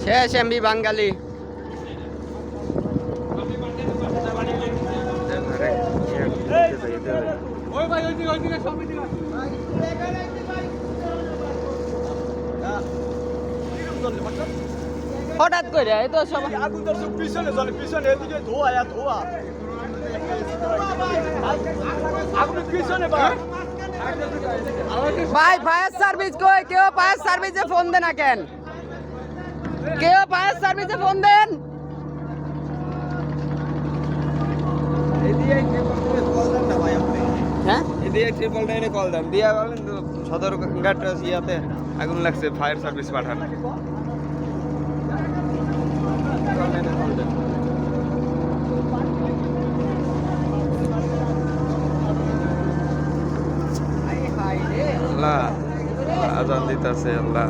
শেষ এমবি বাঙালি। হঠাৎ করে এই তো সব আগুন তো পিছনে চলে, পিছনে এদিকে ধোয়া ধোয়া, আগুন পিছনে ভাই। ভাই ফায়ার সার্ভিস কই? কেউ ফায়ার সার্ভিসে ফোন দেন না কেন? কেউ ফায়ার সার্ভিসে ফোন দেন। হ্যাঁ এদিকে ট্রিপল নাইনে কল দেন, দিয়া বলেন তো সদর ঘাট ইয়াতে আগুন লাগছে, ফায়ার সার্ভিস পাঠান। আল্লাহ আজান দিতেছে, আল্লাহ।